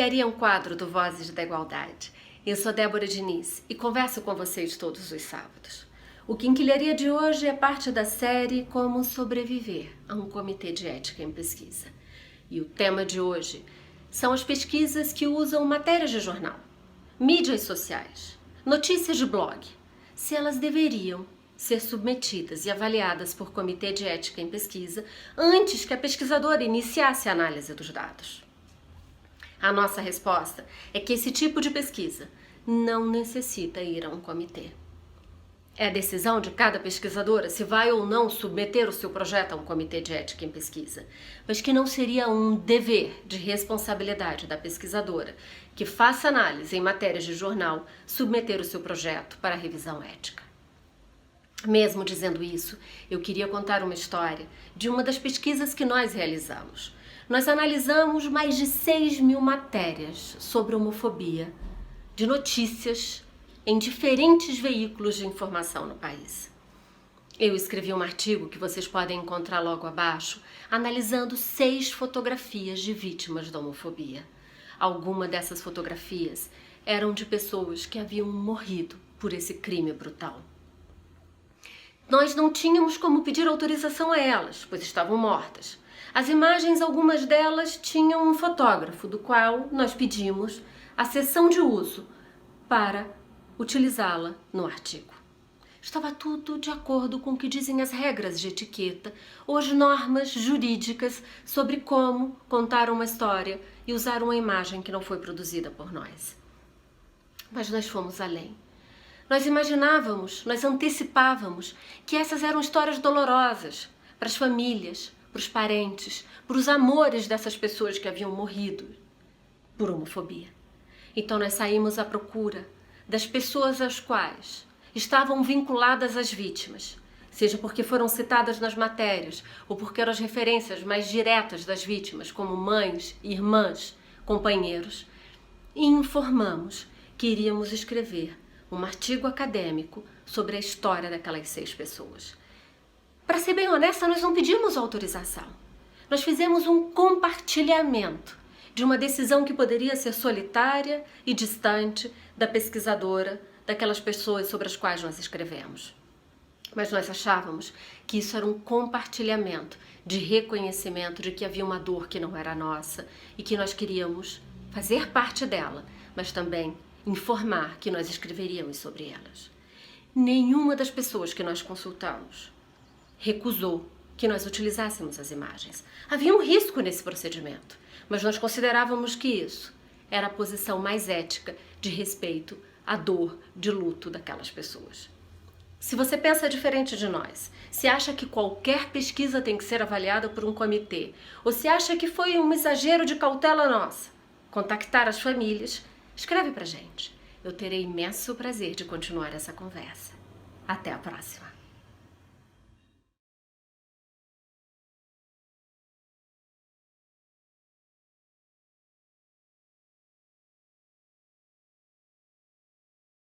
Quinquilharia é um quadro do Vozes da Igualdade. Eu sou Débora Diniz e converso com vocês todos os sábados. O Quinquilharia de hoje é parte da série Como Sobreviver a um Comitê de Ética em Pesquisa. E o tema de hoje são as pesquisas que usam matérias de jornal, mídias sociais, notícias de blog, se elas deveriam ser submetidas e avaliadas por Comitê de Ética em Pesquisa antes que a pesquisadora iniciasse a análise dos dados. A nossa resposta é que esse tipo de pesquisa não necessita ir a um comitê. É a decisão de cada pesquisadora se vai ou não submeter o seu projeto a um comitê de ética em pesquisa, mas que não seria um dever de responsabilidade da pesquisadora que faça análise em matérias de jornal submeter o seu projeto para revisão ética. Mesmo dizendo isso, eu queria contar uma história de uma das pesquisas que nós realizamos. Nós analisamos mais de 6.000 matérias sobre homofobia, de notícias, em diferentes veículos de informação no país. Eu escrevi um artigo que vocês podem encontrar logo abaixo, analisando 6 fotografias de vítimas da homofobia. Algumas dessas fotografias eram de pessoas que haviam morrido por esse crime brutal. Nós não tínhamos como pedir autorização a elas, pois estavam mortas. As imagens, algumas delas, tinham um fotógrafo, do qual nós pedimos a cessão de uso para utilizá-la no artigo. Estava tudo de acordo com o que dizem as regras de etiqueta ou as normas jurídicas sobre como contar uma história e usar uma imagem que não foi produzida por nós. Mas nós fomos além. Nós imaginávamos, nós antecipávamos que essas eram histórias dolorosas para as famílias, para os parentes, para os amores dessas pessoas que haviam morrido por homofobia. Então nós saímos à procura das pessoas às quais estavam vinculadas as vítimas, seja porque foram citadas nas matérias ou porque eram as referências mais diretas das vítimas, como mães, irmãs, companheiros, e informamos que iríamos escrever um artigo acadêmico sobre a história daquelas 6 pessoas. Para ser bem honesta, nós não pedimos autorização. Nós fizemos um compartilhamento de uma decisão que poderia ser solitária e distante da pesquisadora, daquelas pessoas sobre as quais nós escrevemos. Mas nós achávamos que isso era um compartilhamento de reconhecimento de que havia uma dor que não era nossa e que nós queríamos fazer parte dela, mas também informar que nós escreveríamos sobre elas. Nenhuma das pessoas que nós consultamos recusou que nós utilizássemos as imagens. Havia um risco nesse procedimento, mas nós considerávamos que isso era a posição mais ética de respeito à dor de luto daquelas pessoas. Se você pensa diferente de nós, se acha que qualquer pesquisa tem que ser avaliada por um comitê, ou se acha que foi um exagero de cautela nossa contactar as famílias, escreve pra gente. Eu terei imenso prazer de continuar essa conversa. Até a próxima.